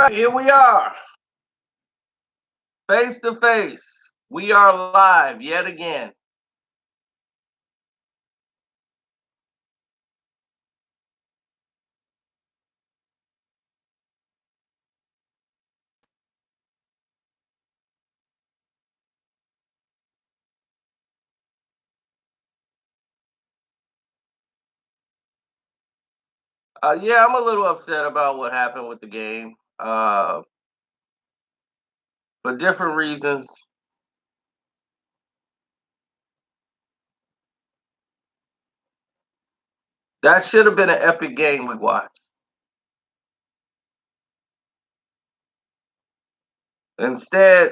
right, here we are, face to face. We are live yet again. Yeah, I'm a little upset about what happened with the game for different reasons. That should have been an epic game we watched. Instead,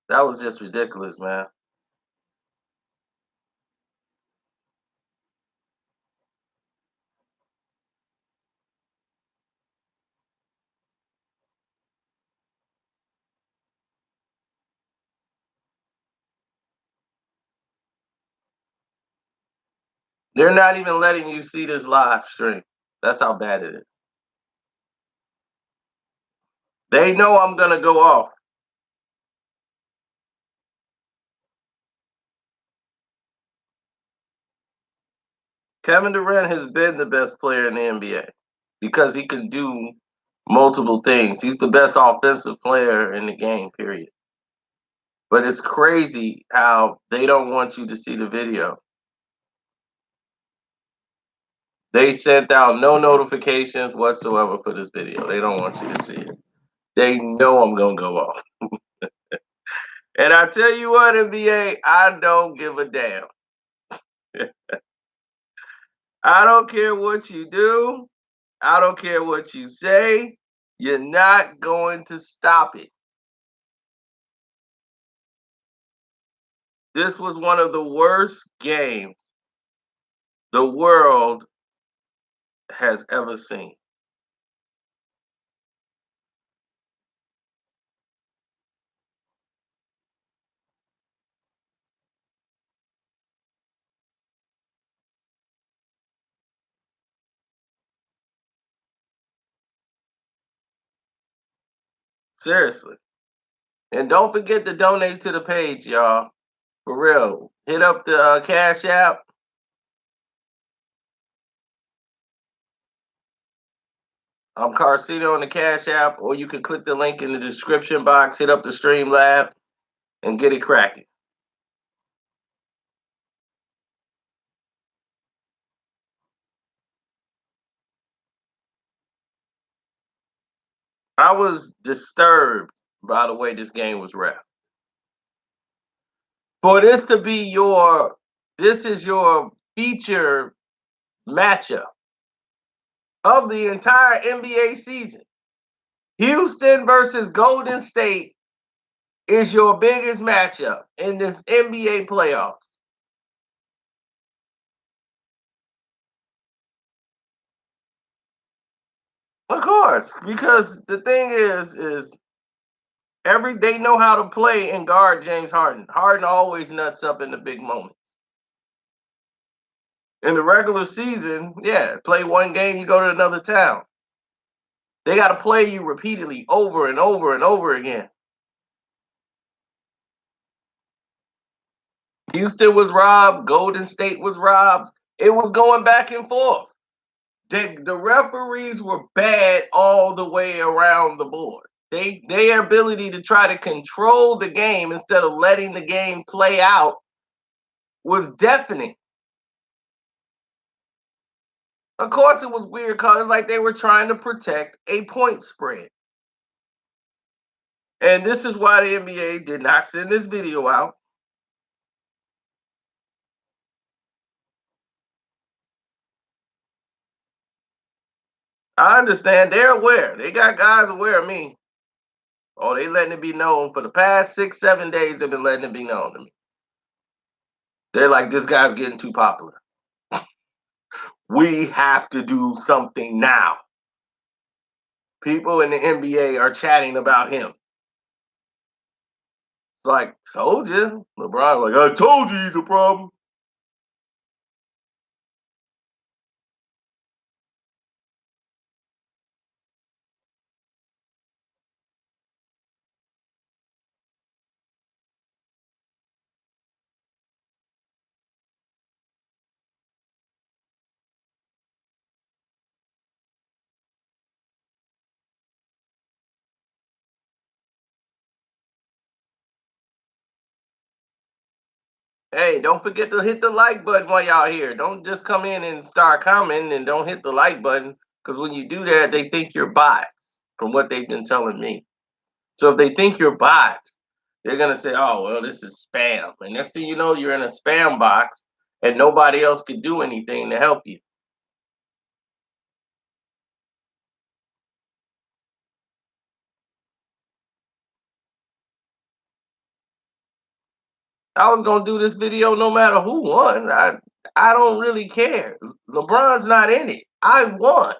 that was just ridiculous, man. They're not even letting you see this live stream. That's how bad it is. They know I'm going to go off. Kevin Durant has been the best player in the NBA because he can do multiple things. He's the best offensive player in the game, period. But it's crazy how they don't want you to see the video. They sent out no notifications whatsoever for this video. They don't want you to see it. They know I'm going to go off. And I tell you what, NBA, I don't give a damn. I don't care what you do. I don't care what you say. You're not going to stop it. This was one of the worst games the world has ever seen. Seriously. And don't forget to donate to the page, y'all. For real. Hit up the Cash App. I'm Carcino on the Cash App, or you can click the link in the description box, hit up the Streamlab, and get it cracking. I was disturbed by the way this game was wrapped. For this to be this is your feature matchup of the entire NBA season. Houston versus Golden State is your biggest matchup in this NBA playoffs. Of course, because the thing is they know how to play and guard James Harden. Harden always nuts up in the big moments. In the regular season, yeah, play one game, you go to another town. They got to play you repeatedly over and over and over again. Houston was robbed. Golden State was robbed. It was going back and forth. The referees were bad all the way around the board. Their ability to try to control the game instead of letting the game play out was deafening. Of course, it was weird because it's like they were trying to protect a point spread. And this is why the NBA did not send this video out. I understand they're aware. They got guys aware of me. Oh, they letting it be known for the past 6, 7 days. They've been letting it be known to me. They're like, this guy's getting too popular. We have to do something now. People in the NBA are chatting about him. It's like, told you. LeBron, like, I told you he's a problem. Hey, don't forget to hit the like button while y'all here. Don't just come in and start commenting and don't hit the like button because when you do that, they think you're bots from what they've been telling me. So if they think you're bots, they're gonna say, "Oh, well, this is spam," and next thing you know, you're in a spam box and nobody else can do anything to help you. I was gonna do this video no matter who won. I don't really care. LeBron's not in it. I won.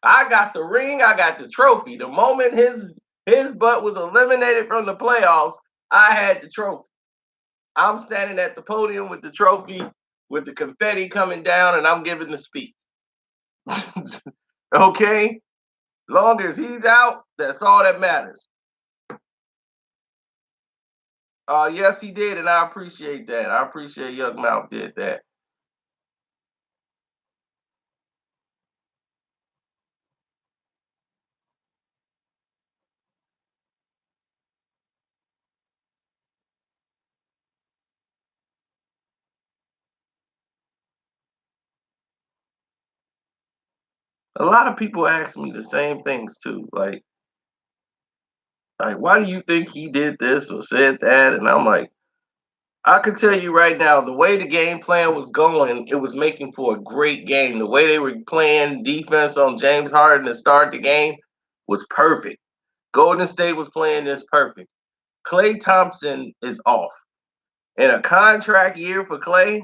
I got the ring. I got the trophy. The moment his butt was eliminated from the playoffs, I had the trophy. I'm standing at the podium with the trophy, with the confetti coming down, and I'm giving the speech. Okay, long as he's out, that's all that matters. Yes, he did, and I appreciate that. I appreciate Young Mouth did that. A lot of people ask me the same things too, like why do you think he did this or said that? And I'm like, I can tell you right now, the way the game plan was going, it was making for a great game. The way they were playing defense on James Harden to start the game was perfect. Golden State was playing this perfect. Klay Thompson is off. In a contract year for Klay,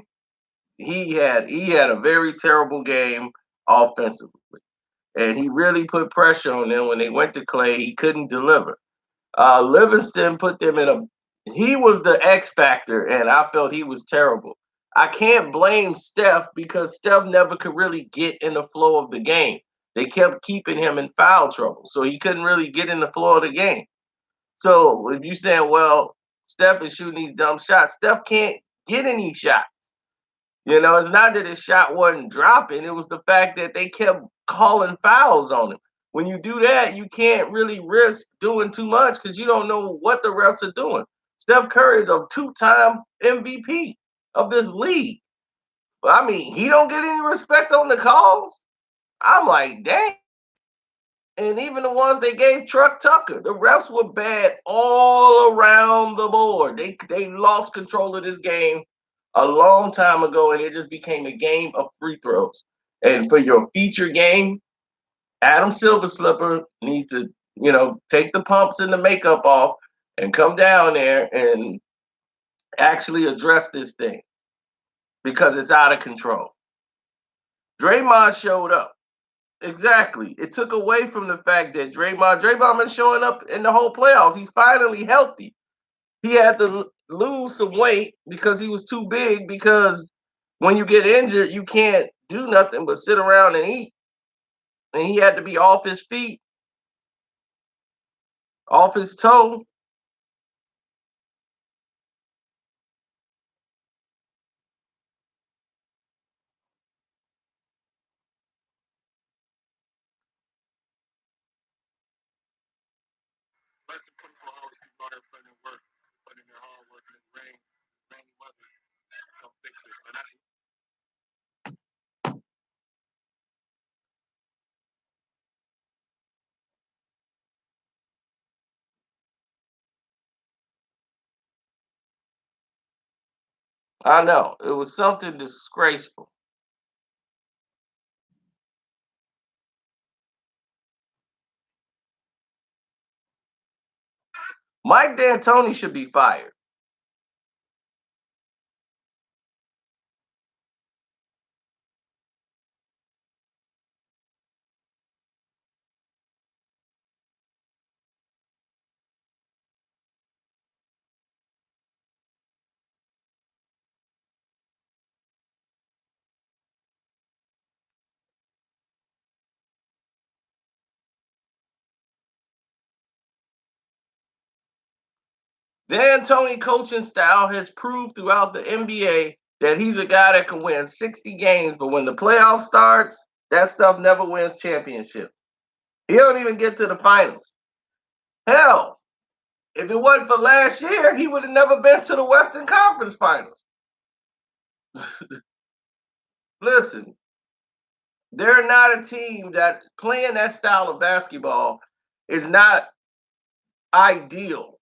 he had a very terrible game offensively. And he really put pressure on them when they went to Klay. He couldn't deliver. Livingston put them in a. He was the X factor, and I felt he was terrible. I can't blame Steph because Steph never could really get in the flow of the game. They kept keeping him in foul trouble, so he couldn't really get in the flow of the game. So if you saying, well, Steph is shooting these dumb shots, Steph can't get any shots. It's not that his shot wasn't dropping, it was the fact that they kept calling fouls on him. When you do that, you can't really risk doing too much because you don't know what the refs are doing. Steph Curry is a two-time MVP of this league. I mean, he don't get any respect on the calls. I'm like, dang. And even the ones they gave Truck Tucker, the refs were bad all around the board. They lost control of this game a long time ago, and it just became a game of free throws. And for your feature game, Adam Silver Slipper needs to, take the pumps and the makeup off and come down there and actually address this thing because it's out of control. Draymond showed up. Exactly. It took away from the fact that Draymond been showing up in the whole playoffs. He's finally healthy. He had to lose some weight because he was too big because when you get injured, you can't do nothing but sit around and eat. And he had to be off his feet, off his toe. I know. It was something disgraceful. Mike D'Antoni should be fired. D'Antoni coaching style has proved throughout the NBA that he's a guy that can win 60 games, but when the playoff starts, that stuff never wins championships. He don't even get to the finals. Hell, if it wasn't for last year, he would have never been to the Western Conference Finals. Listen, they're not a team that playing that style of basketball is not ideal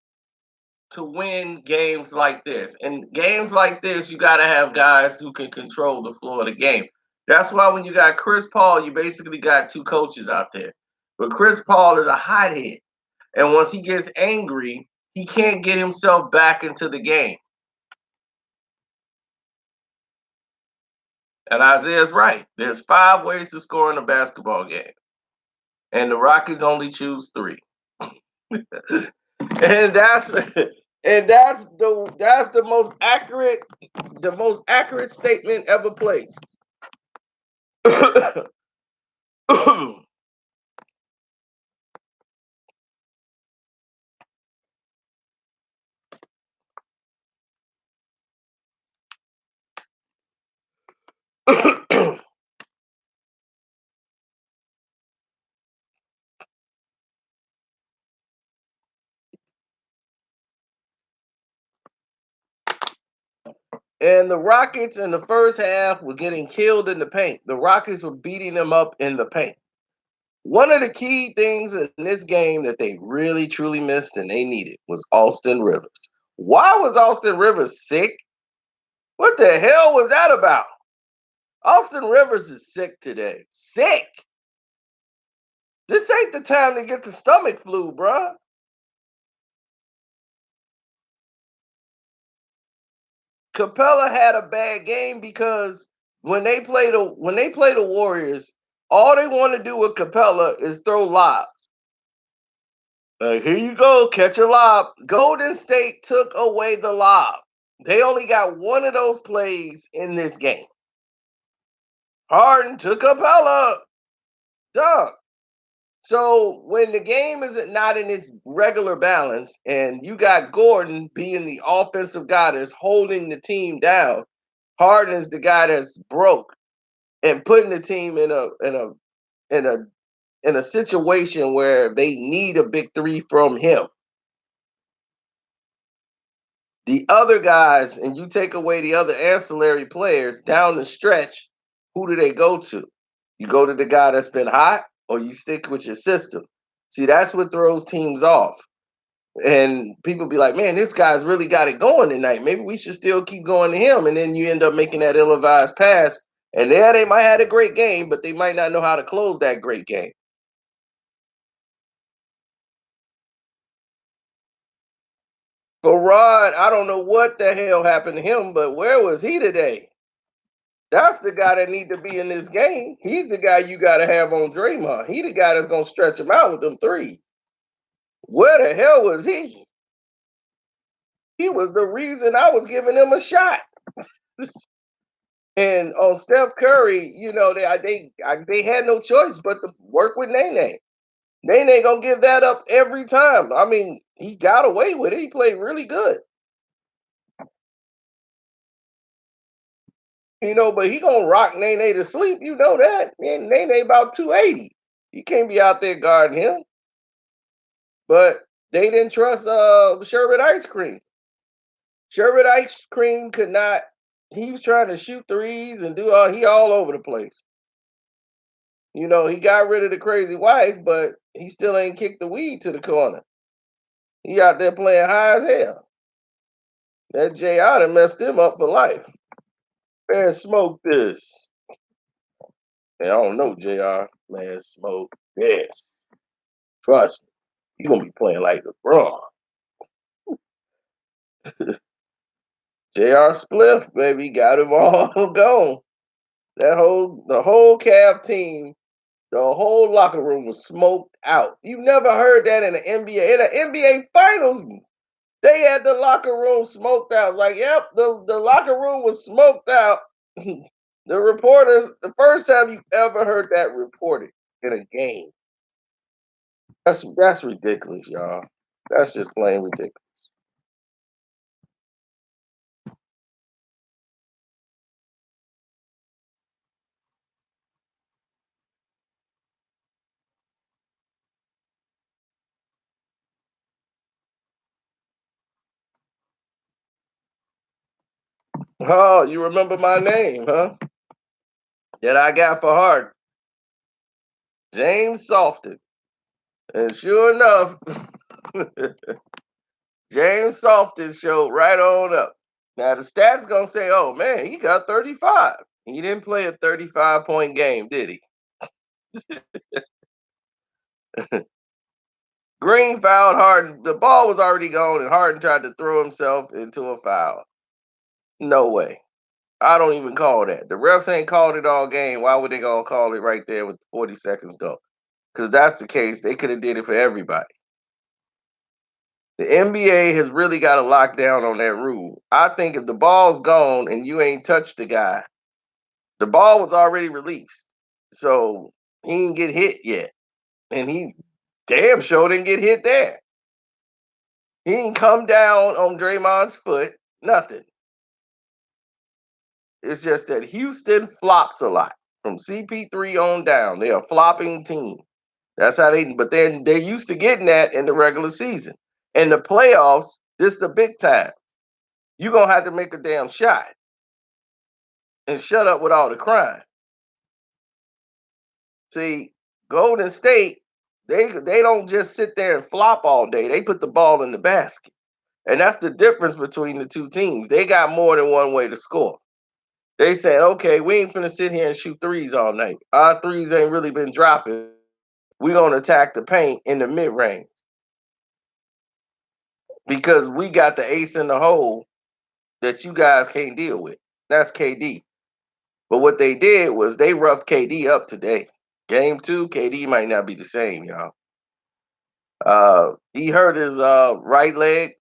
to win games like this. And games like this, you got to have guys who can control the flow of the game. That's why when you got Chris Paul, you basically got two coaches out there. But Chris Paul is a hothead. And once he gets angry, he can't get himself back into the game. And Isaiah's right. There's 5 ways to score in a basketball game. And the Rockets only choose 3. and that's the most accurate statement ever placed. And the Rockets in the first half were getting killed in the paint. The Rockets were beating them up in the paint. One of the key things in this game that they really truly missed and they needed was Austin Rivers. Why was Austin Rivers sick? What the hell was that about? Austin Rivers is sick today. Sick. This ain't the time to get the stomach flu, bruh. Capella had a bad game because when they play the Warriors, all they want to do with Capella is throw lobs. Like, here you go, catch a lob. Golden State took away the lob. They only got one of those plays in this game. Harden to Capella. Dunk. So when the game is not in its regular balance and you got Gordon being the offensive guy that's holding the team down, Harden is the guy that's broke and putting the team in a situation where they need a big 3 from him. The other guys, and you take away the other ancillary players down the stretch, who do they go to? You go to the guy that's been hot, or you stick with your system. See, that's what throws teams off. And people be like, man, this guy's really got it going tonight. Maybe we should still keep going to him. And then you end up making that ill-advised pass. And yeah, they might have a great game, but they might not know how to close that great game. Farad, I don't know what the hell happened to him, but where was he today? That's the guy that need to be in this game. He's the guy you got to have on Draymond. He the guy that's going to stretch him out with them 3. Where the hell was he? He was the reason I was giving him a shot. And on Steph Curry, they had no choice but to work with Nene. Nene gonna give that up every time. I mean, he got away with it. He played really good. But he gonna rock Nene to sleep. You know that. Man, Nene about 280. You can't be out there guarding him. But they didn't trust Sherbet Ice Cream. Sherbet Ice Cream could not. He was trying to shoot threes and he all over the place. He got rid of the crazy wife, but he still ain't kicked the weed to the corner. He out there playing high as hell. That JR done messed him up for life. Man, smoke this. Man, I don't know, JR. Man, smoke this. Trust me. You gonna be playing like LeBron. JR Spliff, baby, got him all gone. The whole Cavs team, the whole locker room was smoked out. You've never heard that in the NBA. In the NBA Finals, they had the locker room smoked out. Like, yep, the locker room was smoked out. The reporters, the first time you ever heard that reported in a game. That's ridiculous, y'all. That's just plain ridiculous. Oh, you remember my name, huh? That I got for heart, James Softon. And sure enough, James Softon showed right on up. Now the stats gonna say, "Oh man, he got 35." He didn't play a 35-point game, did he? Green fouled Harden. The ball was already gone, and Harden tried to throw himself into a foul. No way. I don't even call that. The refs ain't called it all game. Why would they gonna call it right there with 40 seconds go? Because that's the case. They could have did it for everybody. The NBA has really got a lockdown on that rule. I think if the ball's gone and you ain't touched the guy, the ball was already released. So he didn't get hit yet. And he damn sure didn't get hit there. He didn't come down on Draymond's foot. Nothing. It's just that Houston flops a lot from CP3 on down. They're a flopping team. That's how they, but then they're used to getting that in the regular season. In the playoffs, this the big time. You're going to have to make a damn shot and shut up with all the crying. See, Golden State, they don't just sit there and flop all day. They put the ball in the basket. And that's the difference between the two teams. They got more than one way to score. They said, okay, we ain't finna sit here and shoot threes all night. Our threes ain't really been dropping. We're gonna attack the paint in the mid range because we got the ace in the hole that you guys can't deal with. That's KD. But what they did was they roughed KD up today. Game 2, KD might not be the same, y'all. He hurt his right leg.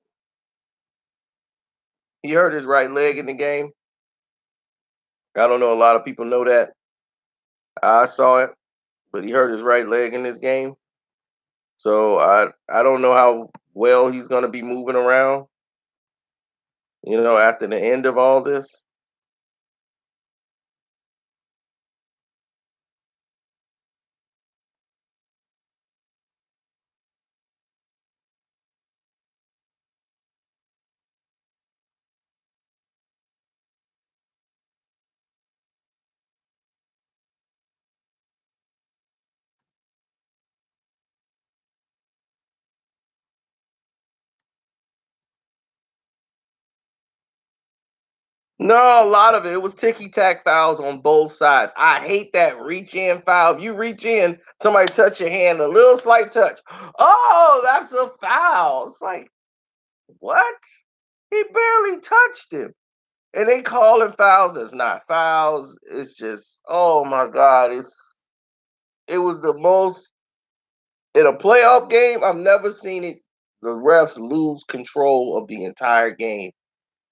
He hurt his right leg in the game. I don't know a lot of people know that. I saw it, but he hurt his right leg in this game. So I don't know how well he's going to be moving around, after the end of all this. No, a lot of it was ticky tack fouls on both sides. I hate that reach in foul. If you reach in, somebody touch your hand, a little slight touch. Oh, that's a foul. It's like, what? He barely touched him. And they calling fouls that's not fouls. It's just, oh my God. It was the most in a playoff game. I've never seen it. The refs lose control of the entire game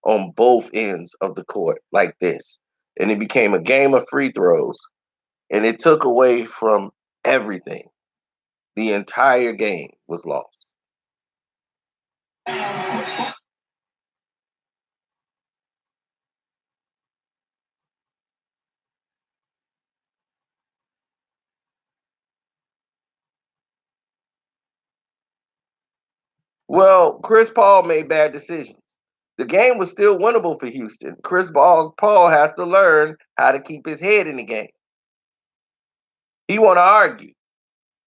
on both ends of the court like this. And it became a game of free throws. And it took away from everything. The entire game was lost. Well, Chris Paul made bad decisions. The game was still winnable for Houston. Paul has to learn how to keep his head in the game. He want to argue.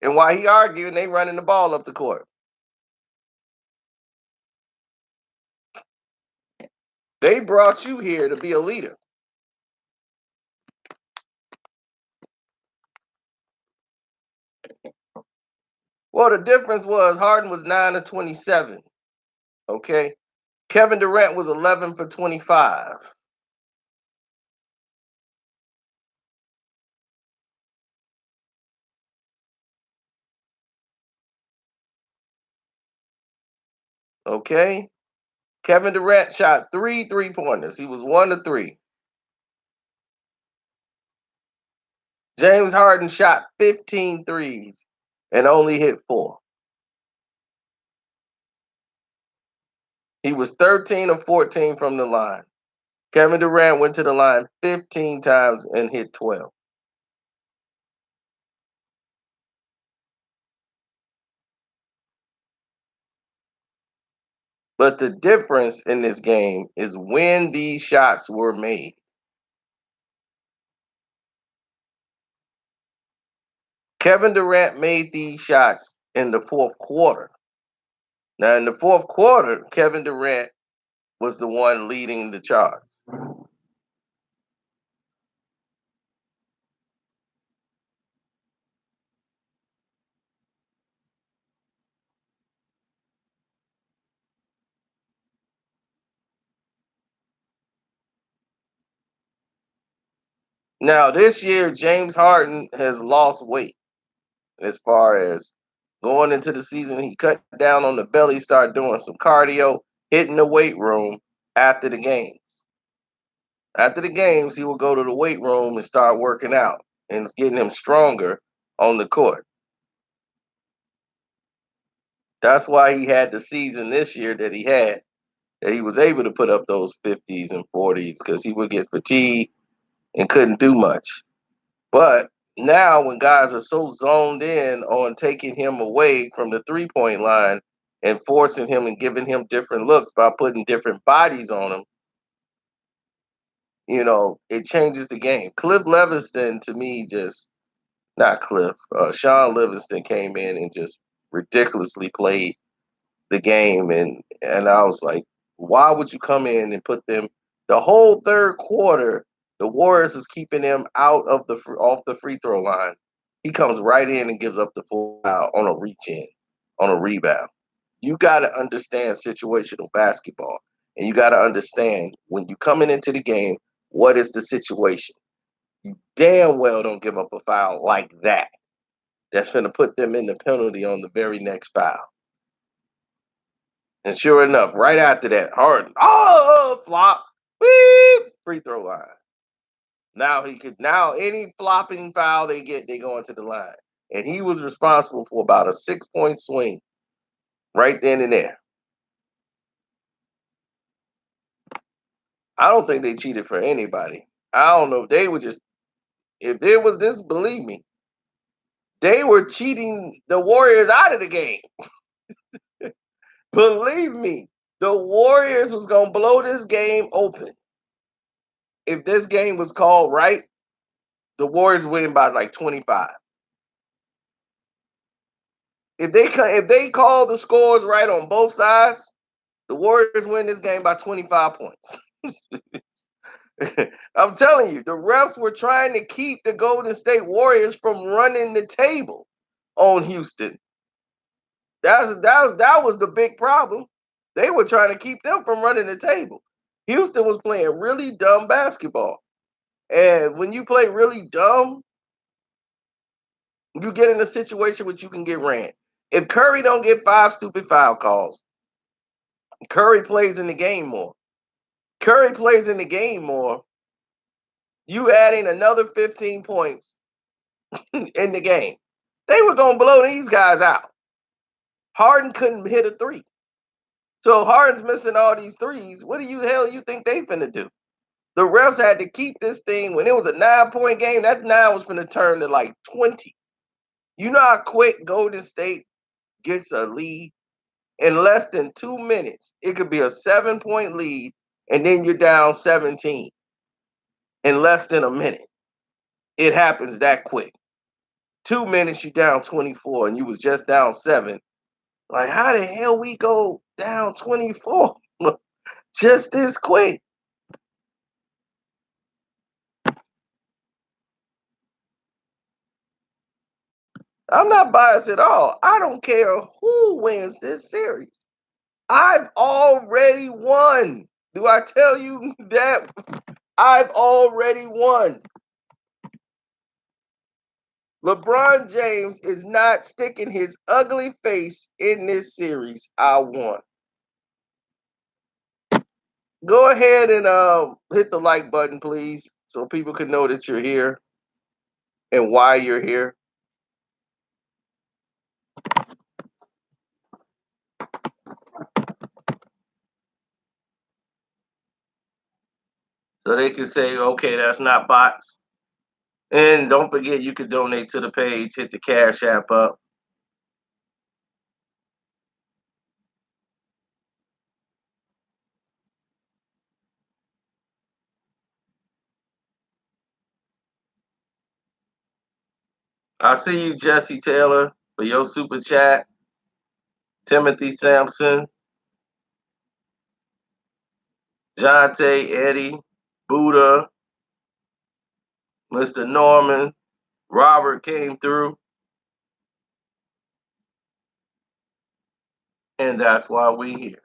And while he arguing, they running the ball up the court. They brought you here to be a leader. Well, the difference was Harden was 9 of 27. Okay. Kevin Durant was 11 for 25. Okay. Kevin Durant shot 3 3-pointers. He was 1 of 3. James Harden shot 15 threes and only hit 4. He was 13 of 14 from the line. Kevin Durant went to the line 15 times and hit 12. But the difference in this game is when these shots were made. Kevin Durant made these shots in the fourth quarter. Now, in the fourth quarter, Kevin Durant was the one leading the charge. Now, this year, James Harden has lost weight as far as going into the season. He cut down on the belly, started doing some cardio, hitting the weight room after the games. After the games, he will go to the weight room and start working out, and it's getting him stronger on the court. That's why he had the season this year that he had, that he was able to put up those 50s and 40s because he would get fatigued and couldn't do much. But now, when guys are so zoned in on taking him away from the 3-point line and forcing him and giving him different looks by putting different bodies on him, it changes the game. Cliff Levingston, to me, just not Cliff. Sean Livingston came in and just ridiculously played the game, and I was like, why would you come in and put them the whole third quarter? The Warriors was keeping them out of off the free throw line. He comes right in and gives up the full foul on a reach in, on a rebound. You got to understand situational basketball, and you got to understand when you coming into the game, what is the situation? You damn well don't give up a foul like that. That's going to put them in the penalty on the very next foul. And sure enough, right after that, Harden, flop, beep, free throw line. Now any flopping foul they get, they go into the line. And he was responsible for about a 6-point swing right then and there. I don't think they cheated for anybody. I don't know if they were just, if there was this, believe me, they were cheating the Warriors out of the game. Believe me, the Warriors was going to blow this game open. If this game was called right, the Warriors winning by like 25. If they call the scores right on both sides, the Warriors win this game by 25 points. I'm telling you, the refs were trying to keep the Golden State Warriors from running the table on Houston. That was the big problem. They were trying to keep them from running the table. Houston was playing really dumb basketball. And when you play really dumb, you get in a situation where you can get ran. If Curry don't get 5 stupid foul calls, Curry plays in the game more. Curry plays in the game more. You adding another 15 points in the game. They were going to blow these guys out. Harden couldn't hit a three. So Harden's missing all these threes. What the hell you think they finna do? The refs had to keep this thing. When it was a 9-point game, that 9 was finna turn to like 20. You know how quick Golden State gets a lead? In less than 2 minutes, it could be a 7-point lead, and then you're down 17 in less than a minute. It happens that quick. 2 minutes, you're down 24, and you was just down 7. Like, how the hell we go down 24 just this quick? I'm not biased at all. I don't care who wins this series. I've already won. Do I tell you that? I've already won. LeBron James is not sticking his ugly face in this series. I won. Go ahead and hit the like button, please, so people can know that you're here and why you're here. So they can say, okay, that's not bots. And don't forget, you can donate to the page, hit the Cash App up. I see you, Jesse Taylor, for your super chat. Timothy Sampson, Jonte, Eddie, Buddha, Mr. Norman, Robert came through. And that's why we're here.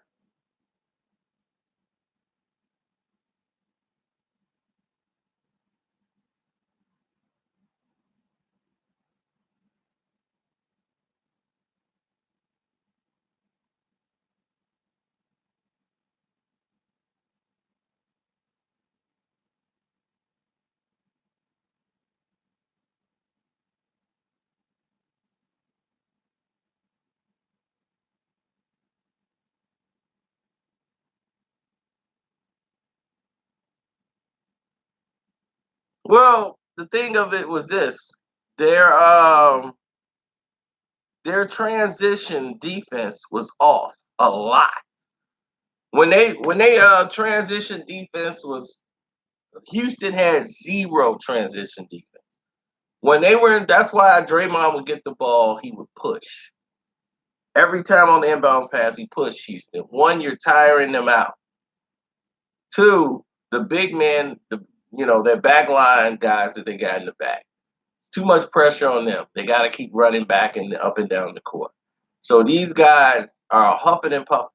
Well, the thing of it was this: their their transition defense was off a lot. When they transition defense was Houston had zero transition defense. When they were in, that's why Draymond would get the ball, he would push. Every time on the inbound pass, he pushed Houston. One, you're tiring them out. Two, the big man, their back line guys that they got in the back. Too much pressure on them. They got to keep running back and up and down the court. So these guys are huffing and puffing.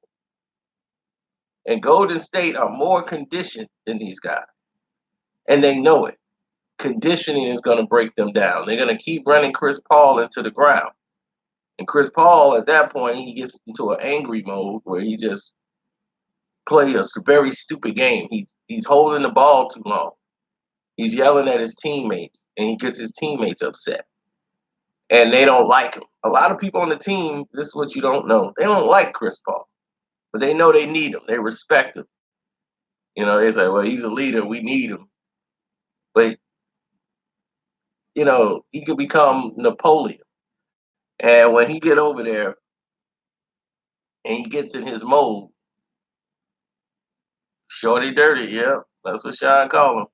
And Golden State are more conditioned than these guys. And they know it. Conditioning is going to break them down. They're going to keep running Chris Paul into the ground. And Chris Paul, at that point, he gets into an angry mode where he just plays a very stupid game. He's holding the ball too long. He's yelling at his teammates, and he gets his teammates upset. And they don't like him. A lot of people on the team, this is what you don't know, they don't like Chris Paul. But they know they need him. They respect him. They say, well, he's a leader. We need him. But, he could become Napoleon. And when he get over there and he gets in his mode, shorty dirty, yeah, that's what Sean call him.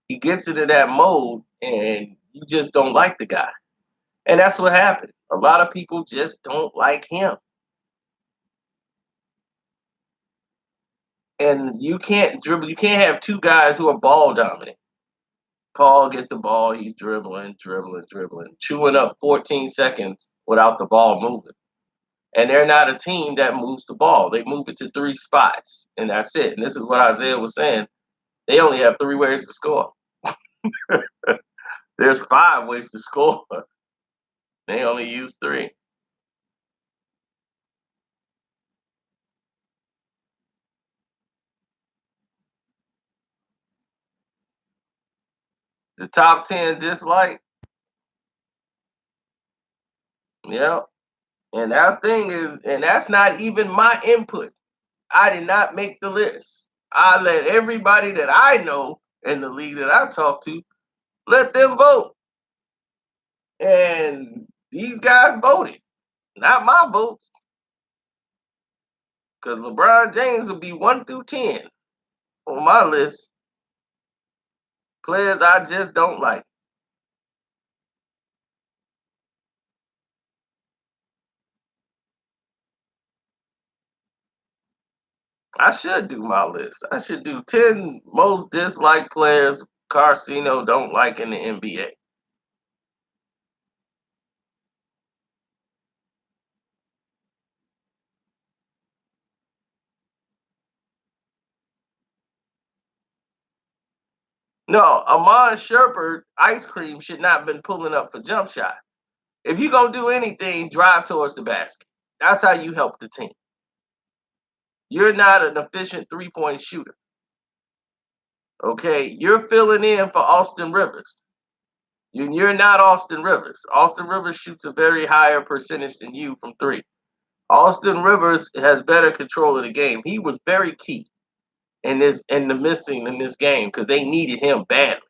He gets into that mode and you just don't like the guy. And that's what happened. A lot of people just don't like him. And you can't dribble. You can't have two guys who are ball dominant. Paul get the ball, he's dribbling, chewing up 14 seconds without the ball moving. And they're not a team that moves the ball. They move it to three spots, and that's it. And this is what Isaiah was saying. They only have three ways to score. There's five ways to score. They only use three. The top 10 dislike. Yeah. And that thing is, and that's not even my input. I did not make the list. I let everybody that I know in the league that I talk to, let them vote. And these guys voted, not my votes. Because LeBron James will be 1 through 10 on my list. Players I just don't like. I should do my list. I should do 10 most disliked players Carcino don't like in the NBA. No, Amon Sherpert ice cream should not have been pulling up for jump shot. If you're going to do anything, drive towards the basket. That's how you help the team. You're not an efficient three-point shooter. Okay, you're filling in for Austin Rivers. You're not Austin Rivers. Austin Rivers shoots a very higher percentage than you from three. Austin Rivers has better control of the game. He was very key in the missing in this game because they needed him badly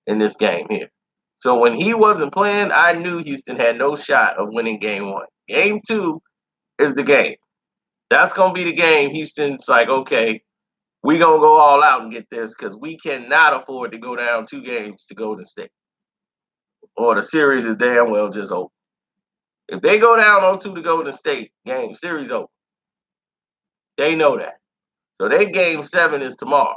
in this game here. So when he wasn't playing, I knew Houston had no shot of winning game one. Game two is the game. That's gonna be the game. Houston's like, okay, we gonna go all out and get this because we cannot afford to go down 2 games to Golden State. or the series is damn well just over. If they go down 0-2 to Golden State, game series over. They know that. So their game 7 is tomorrow.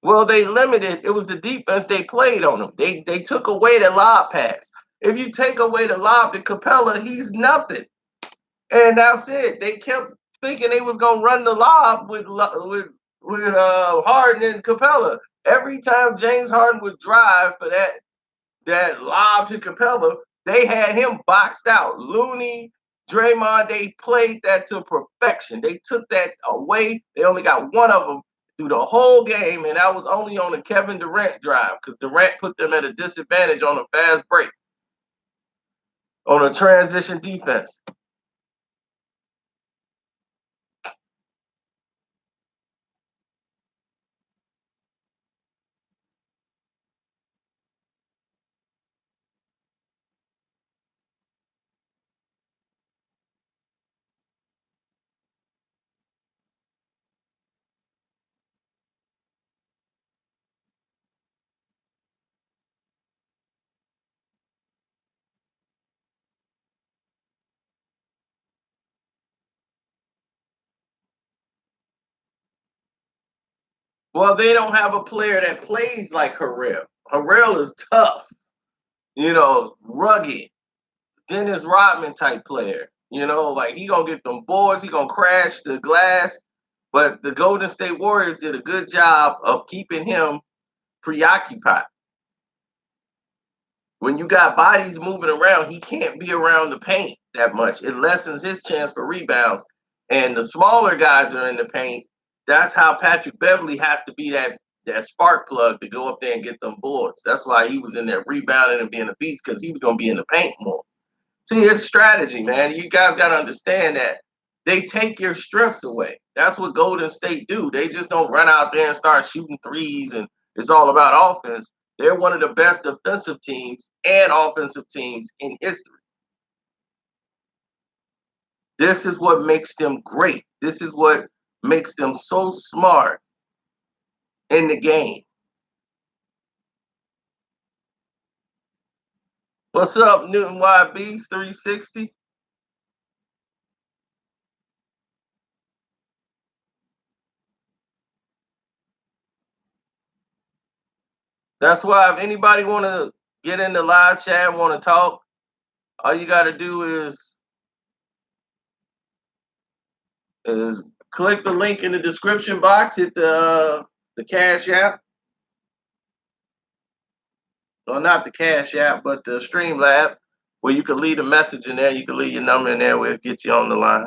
Well, they limited. It was the defense they played on them. They took away the lob pass. If you take away the lob to Capella, he's nothing. And that's it. They kept thinking they was gonna run the lob with Harden and Capella. Every time James Harden would drive for that lob to Capella, they had him boxed out. Looney, Draymond, they played that to perfection. They took that away. They only got one of them through the whole game, and that was only on a Kevin Durant drive because Durant put them at a disadvantage on a fast break, on a transition defense. Well, they don't have a player that plays like Harrell. Harrell is tough, rugged, Dennis Rodman type player. Like he gonna get them boards, he gonna crash the glass. But the Golden State Warriors did a good job of keeping him preoccupied. When you got bodies moving around, he can't be around the paint that much. It lessens his chance for rebounds. And the smaller guys are in the paint. That's how Patrick Beverly has to be that spark plug to go up there and get them boards. That's why he was in there rebounding and being a beast because he was going to be in the paint more. See, it's strategy, man. You guys got to understand that they take your strengths away. That's what Golden State do. They just don't run out there and start shooting threes and it's all about offense. They're one of the best defensive teams and offensive teams in history. This is what makes them great. This is what makes them so smart in the game. What's up, Newton YBs 360? That's why if anybody want to get in the live chat, want to talk, all you got to do is click the link in the description box, hit the Cash App. Well, not the Cash App, but the Streamlab, where you can leave a message in there. You can leave your number in there. We'll get you on the line.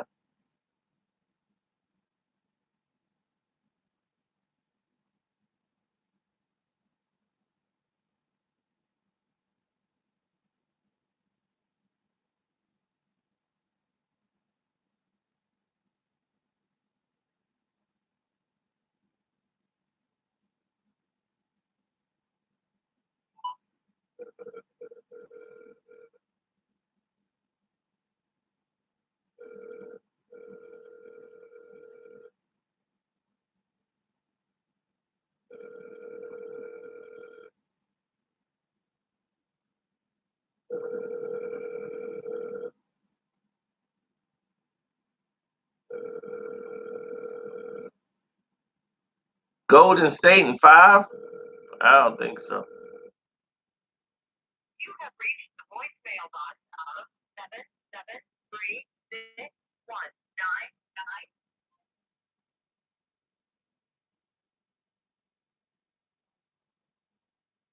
Golden State in 5? I don't think so. You have reached the voicemail box of 7736199.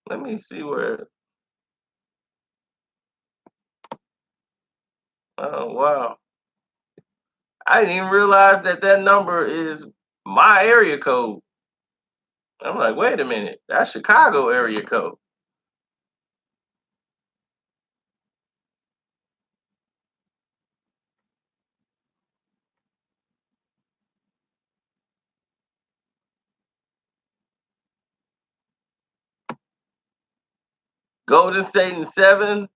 Let me see where. Oh, wow. I didn't even realize that number is my area code. I'm like, wait a minute. That's Chicago area code. Golden State in 7.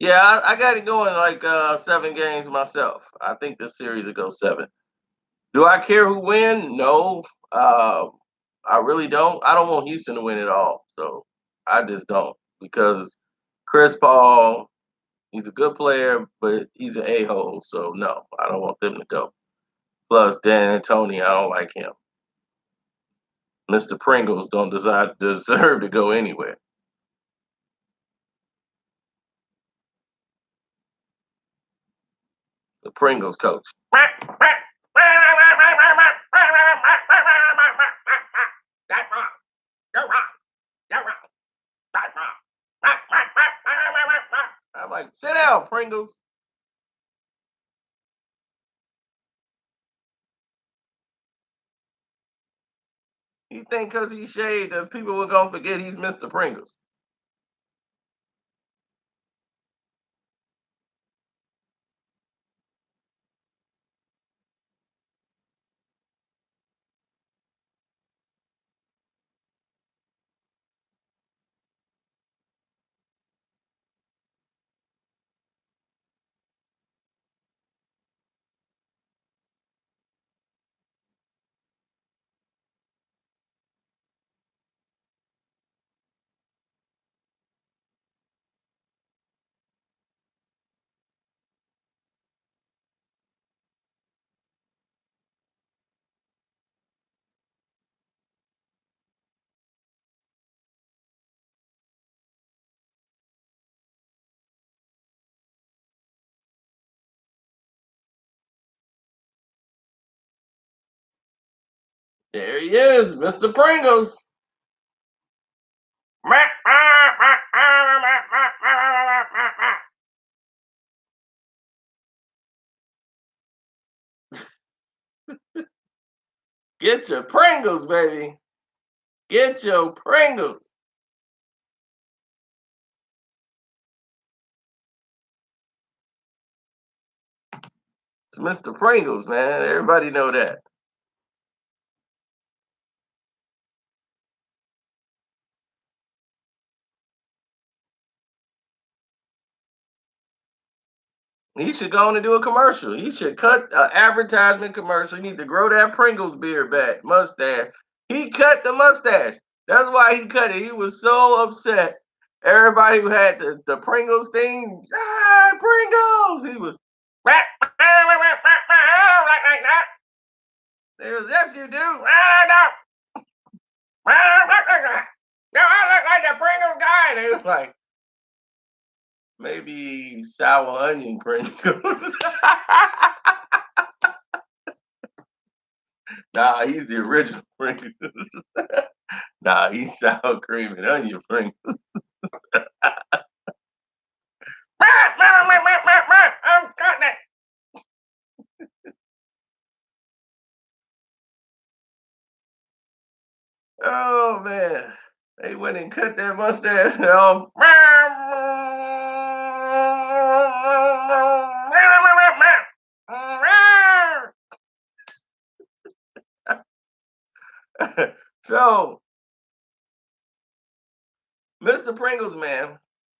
Yeah, I got it going like 7 games myself. I think this series will go 7. Do I care who win? No. Uh, I really don't. I don't want Houston to win at all. So I just don't because Chris Paul, he's a good player, but he's an a-hole. So no, I don't want them to go. Plus Dan Antonio, I don't like him. Mr. Pringles don't deserve to go anywhere. The Pringles coach. That's wrong. You're wrong. You're wrong. That's wrong. I'm like, sit down, Pringles. You think because he's shaved that people were gonna forget he's Mr. Pringles? There he is, Mr. Pringles. Get your Pringles, baby. Get your Pringles. It's Mr. Pringles, man. Everybody know that. He should go on and do a commercial. He should cut an advertisement commercial. He need to grow that Pringles beard back, mustache. He cut the mustache. That's why he cut it. He was so upset. Everybody who had the Pringles thing, Pringles. He was like that. They was, yes, you do. No, I look like the Pringles guy. They was like, maybe sour onion Pringles. Nah, he's the original Pringles. Nah, he's sour cream and onion Pringles. I'm cutting it. Oh man, they went and cut that mustache off. So, Mr. Pringles, man,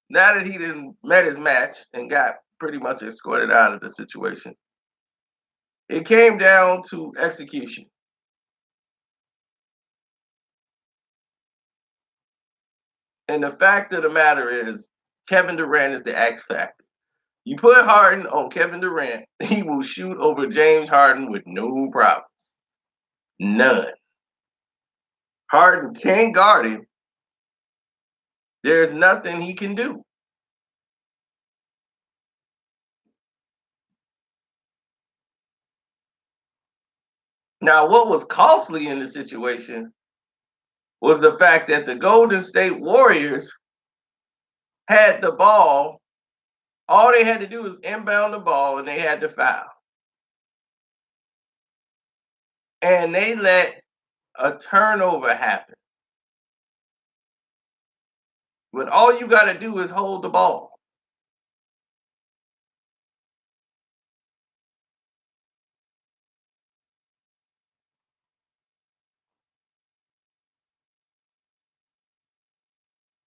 now that he didn't met his match and got pretty much escorted out of the situation, it came down to execution. And the fact of the matter is, Kevin Durant is the X factor. You put Harden on Kevin Durant, he will shoot over James Harden with no problems. None. Harden can't guard him. There's nothing he can do. Now, what was costly in the situation was the fact that the Golden State Warriors had the ball. All they had to do was inbound the ball and they had to foul. And they let a turnover happen. When all you got to do is hold the ball.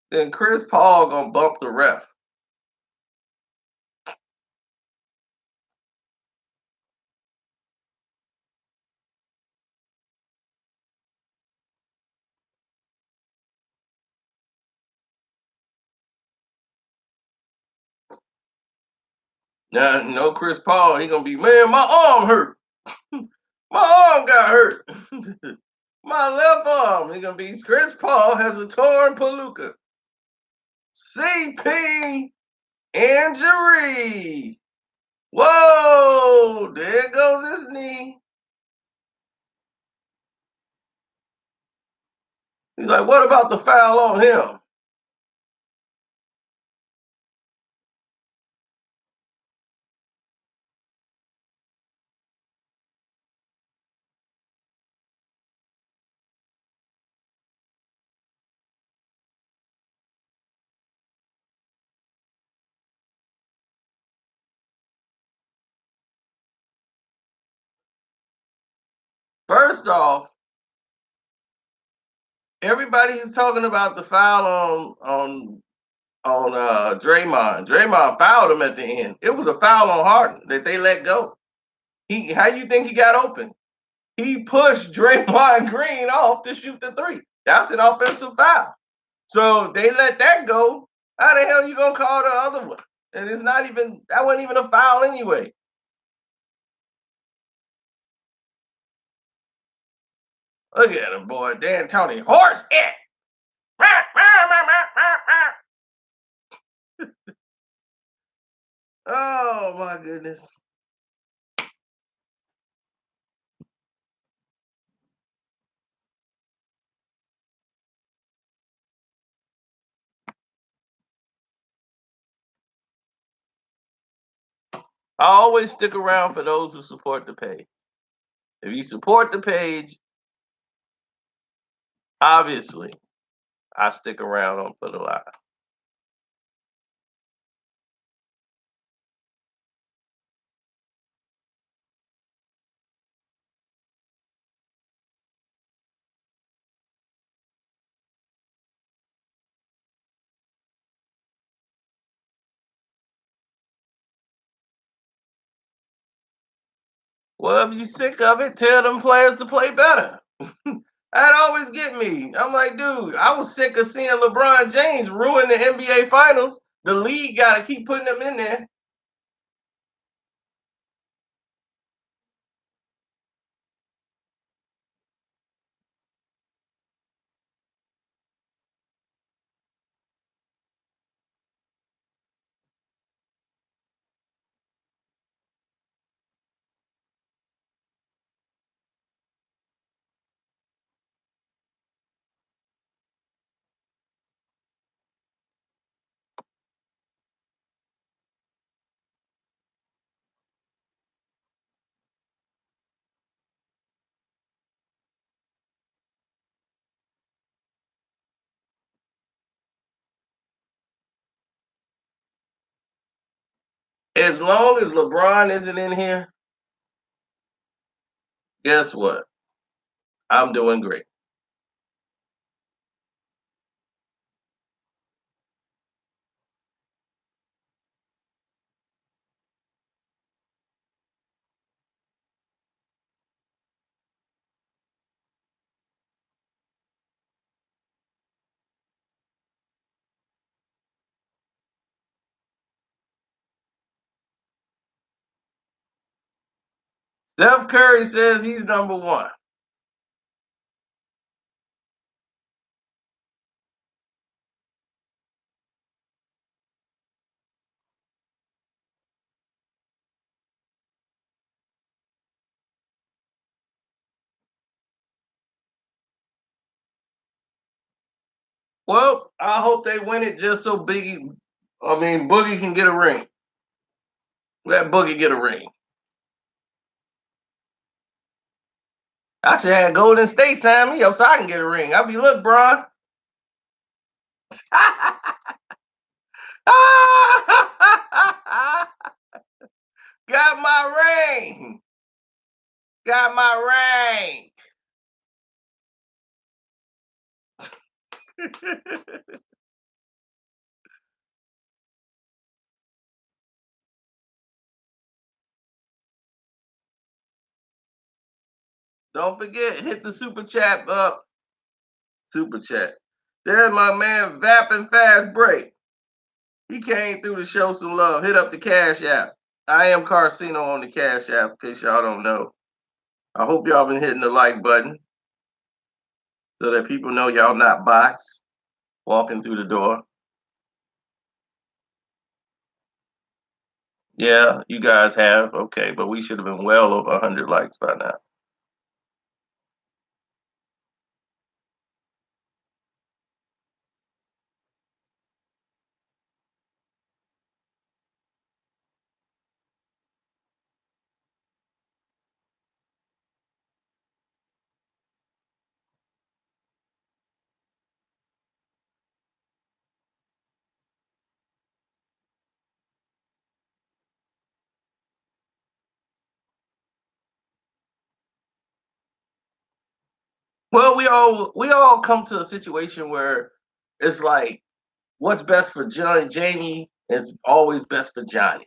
Then Chris Paul gonna bump the ref. Now, no Chris Paul, he gonna be, man, my arm hurt. My arm got hurt. My left arm. He gonna be, Chris Paul has a torn palooka. CP injury. Whoa, there goes his knee. He's like, what about the foul on him? First off, everybody is talking about the foul on Draymond. Draymond fouled him at the end. It was a foul on Harden that they let go. How you think he got open? He pushed Draymond Green off to shoot the three. That's an offensive foul. So they let that go. How the hell you gonna call the other one? And it's not even, that wasn't even a foul anyway. Look at him, boy. Dan Tony. Horse it. Oh my goodness. I always stick around for those who support the page. If you support the page, obviously, I stick around on for the live. Well, if you're sick of it, tell them players to play better. That always get me. I'm like, dude, I was sick of seeing LeBron James ruin the NBA Finals. The league got to keep putting him in there. As long as LeBron isn't in here, guess what? I'm doing great. Steph Curry says he's number one. Well, I hope they win it just so Boogie can get a ring. Let Boogie get a ring. I should have Golden State sign me up so I can get a ring. I'll be, look, Bron. Got my ring. Got my ring. Don't forget, hit the super chat up. Super chat. There's my man Vapping Fast Break. He came through to show some love. Hit up the Cash App. I am Carcino on the Cash App, in case y'all don't know. I hope y'all been hitting the like button so that people know y'all not bots walking through the door. Yeah, you guys have. Okay, but we should have been well over 100 likes by now. Well, we all come to a situation where it's like what's best for Jamie is always best for Johnny.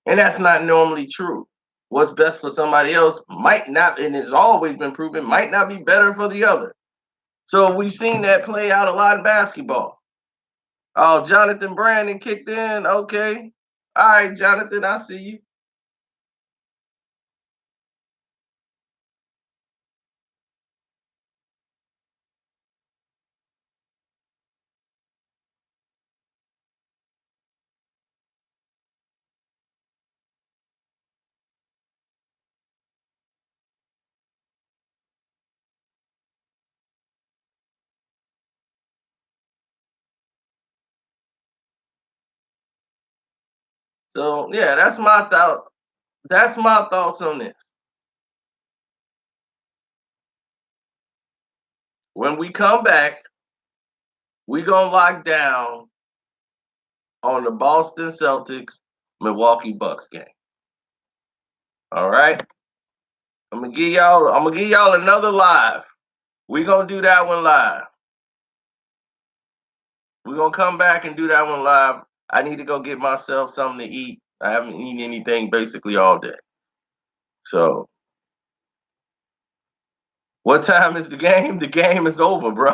And that's not normally true. What's best for somebody else might not, and it's always been proven, might not be better for the other. So we've seen that play out a lot in basketball. Oh, Jonathan Brandon kicked in. Okay. All right, Jonathan, I see you. So yeah, that's my thought. That's my thoughts on this. When we come back, we gonna lock down on the Boston Celtics Milwaukee Bucks game. All right. I'm gonna give y'all another live. We gonna do that one live. We're gonna come back and do that one live. I need to go get myself something to eat. I haven't eaten anything basically all day. So what time is the game? The game is over, bro.